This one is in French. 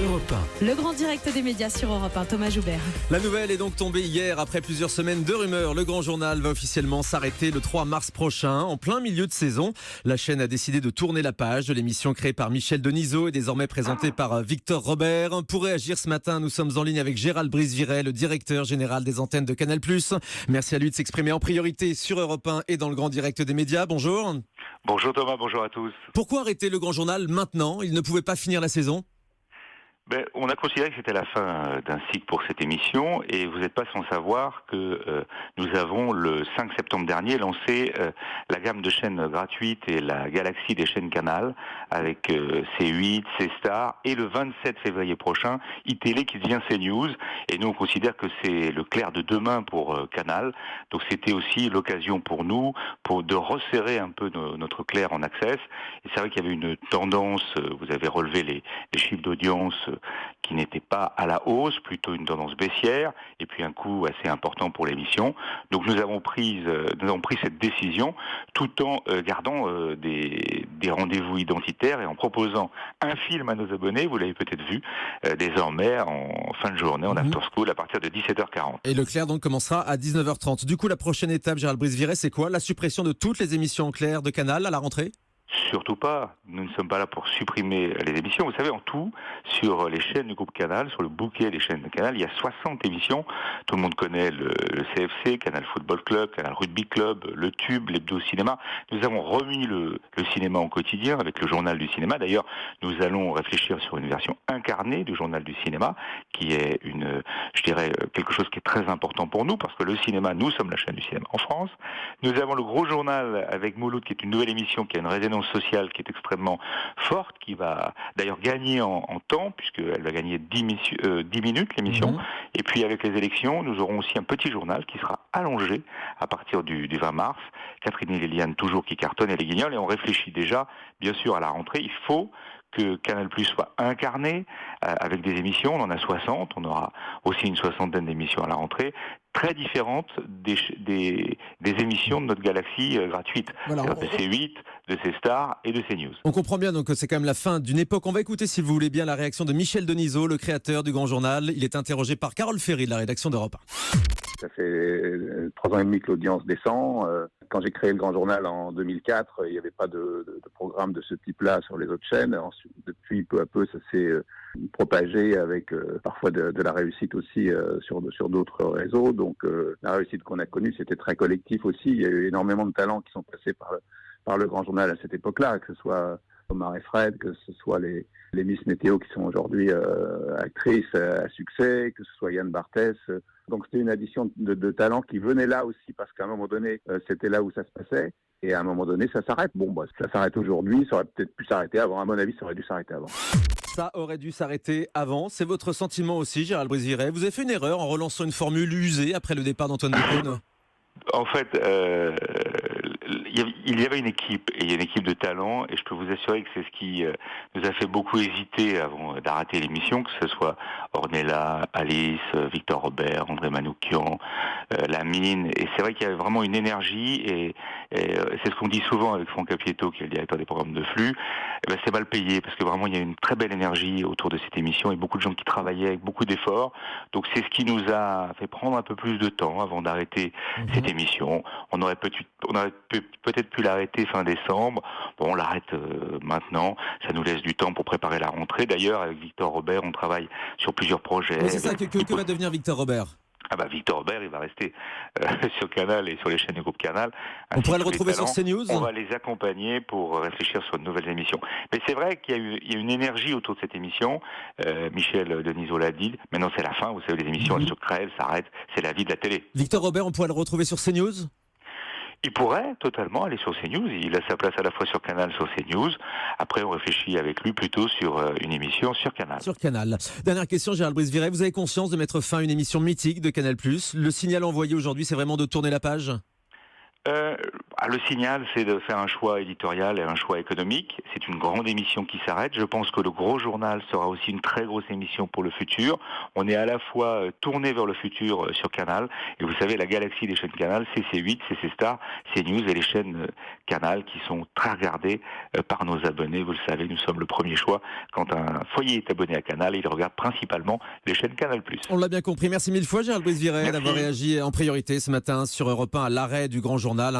Europe 1. Le grand direct des médias sur Europe 1, Thomas Joubert. La nouvelle est donc tombée hier après plusieurs semaines de rumeurs. Le Grand Journal va officiellement s'arrêter le 3 mars prochain, en plein milieu de saison. La chaîne a décidé de tourner la page de l'émission créée par Michel Denisot et désormais présentée par Victor Robert. Pour réagir ce matin, nous sommes en ligne avec Gérald Brice-Viret, le directeur général des antennes de Canal+. Merci à lui de s'exprimer en priorité sur Europe 1 et dans le grand direct des médias. Bonjour. Bonjour Thomas, bonjour à tous. Pourquoi arrêter le Grand Journal maintenant ? Il ne pouvait pas finir la saison ? On a considéré que c'était la fin d'un cycle pour cette émission et vous n'êtes pas sans savoir que nous avons le 5 septembre dernier lancé la gamme de chaînes gratuites et la galaxie des chaînes Canal avec C8, C-Star et le 27 février prochain iTélé qui devient CNews et nous on considère que c'est le clair de demain pour Canal. Donc c'était aussi l'occasion pour nous de resserrer un peu notre clair en access et c'est vrai qu'il y avait une tendance, vous avez relevé les chiffres d'audience qui n'était pas à la hausse, plutôt une tendance baissière, et puis un coût assez important pour l'émission. Donc nous avons pris cette décision, tout en gardant des rendez-vous identitaires et en proposant un film à nos abonnés, vous l'avez peut-être vu, désormais en fin de journée, en after school, à partir de 17h40. Et le clair donc commencera à 19h30. Du coup, la prochaine étape, Gérald Brice-Viret, c'est quoi ? La suppression de toutes les émissions en clair de Canal à la rentrée ? Surtout pas. Nous ne sommes pas là pour supprimer les émissions. Vous savez, en tout, sur les chaînes du groupe Canal, sur le bouquet des chaînes de Canal, il y a 60 émissions. Tout le monde connaît le CFC, Canal Football Club, Canal Rugby Club, le Tube, l'Hebdo Cinéma. Nous avons remis le cinéma en quotidien avec le journal du cinéma. D'ailleurs, nous allons réfléchir sur une version incarnée du journal du cinéma, qui est quelque chose qui est très important pour nous, parce que le cinéma, nous sommes la chaîne du cinéma en France. Nous avons le gros journal avec Mouloud, qui est une nouvelle émission qui a une résonance sociale qui est extrêmement forte, qui va d'ailleurs gagner en temps, puisqu'elle va gagner 10 minutes l'émission. Et puis avec les élections, nous aurons aussi un petit journal qui sera allongé à partir du 20 mars. Catherine et Liliane toujours qui cartonnent et les Guignols, et on réfléchit déjà, bien sûr, à la rentrée. Il faut que Canal+ soit incarné avec des émissions. On en a 60, on aura aussi une soixantaine d'émissions à la rentrée, très différentes des émissions de notre galaxie gratuite, de C8, de C-Star et de CNews. On comprend bien donc que c'est quand même la fin d'une époque. On va écouter, si vous voulez bien, la réaction de Michel Denisot, le créateur du Grand Journal. Il est interrogé par Carole Ferry de la rédaction d'Europe 1. Ça fait 3 ans et demi que l'audience descend. Quand j'ai créé le Grand Journal en 2004, il n'y avait pas de programme de ce type-là sur les autres chaînes. Ensuite, depuis, peu à peu, ça s'est propagé avec parfois de la réussite aussi sur d'autres réseaux. Donc la réussite qu'on a connue, c'était très collectif aussi. Il y a eu énormément de talents qui sont passés par le Grand Journal à cette époque-là, que ce soit Omar et Fred, que ce soit les Miss Météo qui sont aujourd'hui actrices à succès, que ce soit Yann Barthès. Donc c'était une addition de talents qui venaient là aussi parce qu'à un moment donné, c'était là où ça se passait. Et à un moment donné, ça s'arrête. Ça s'arrête aujourd'hui, ça aurait peut-être pu s'arrêter avant. À mon avis, ça aurait dû s'arrêter avant. Ça aurait dû s'arrêter avant. C'est votre sentiment aussi, Gérald Brice-Viret. Vous avez fait une erreur en relançant une formule usée après le départ d'Antoine Decaune. En fait, il y avait une équipe, et il y a une équipe de talent, et je peux vous assurer que c'est ce qui nous a fait beaucoup hésiter avant d'arrêter l'émission, que ce soit Ornella, Alice, Victor Robert, André Manoukian, Lamine, et c'est vrai qu'il y avait vraiment une énergie, et c'est ce qu'on dit souvent avec Franck Apieto, qui est le directeur des programmes de flux, c'est mal payé, parce que vraiment il y a une très belle énergie autour de cette émission, et beaucoup de gens qui travaillaient avec beaucoup d'efforts, donc c'est ce qui nous a fait prendre un peu plus de temps avant d'arrêter cette émission. On aurait peut-être pu l'arrêter fin décembre. Bon, on l'arrête maintenant. Ça nous laisse du temps pour préparer la rentrée. D'ailleurs, avec Victor Robert, on travaille sur plusieurs projets. Mais c'est ça, que va devenir Victor Robert ? Victor Robert, il va rester sur Canal et sur les chaînes du groupe Canal. On pourrait le retrouver sur CNews. On va les accompagner pour réfléchir sur de nouvelles émissions. Mais c'est vrai qu'il y a une énergie autour de cette émission. Michel Denisot l'a dit. Maintenant, c'est la fin. Vous savez, les émissions, elles se crèvent, s'arrêtent. C'est la vie de la télé. Victor Robert, on pourrait le retrouver sur CNews ? Il pourrait totalement aller sur CNews. Il a sa place à la fois sur Canal, sur CNews. Après, on réfléchit avec lui plutôt sur une émission sur Canal. Sur Canal. Dernière question, Gérald Brice-Viret. Vous avez conscience de mettre fin à une émission mythique de Canal+. Le signal envoyé aujourd'hui, c'est vraiment de tourner la page ? Le signal, c'est de faire un choix éditorial et un choix économique. C'est une grande émission qui s'arrête. Je pense que le gros journal sera aussi une très grosse émission pour le futur. On est à la fois tourné vers le futur sur Canal. Et vous savez, la galaxie des chaînes Canal, c'est C8, c'est C-Star, CNews et les chaînes Canal qui sont très regardées par nos abonnés. Vous le savez, nous sommes le premier choix. Quand un foyer est abonné à Canal, il regarde principalement les chaînes Canal+. On l'a bien compris. Merci mille fois, Gérald Brice-Viret, d'avoir réagi en priorité ce matin sur Europe 1 à l'arrêt du Grand Journal.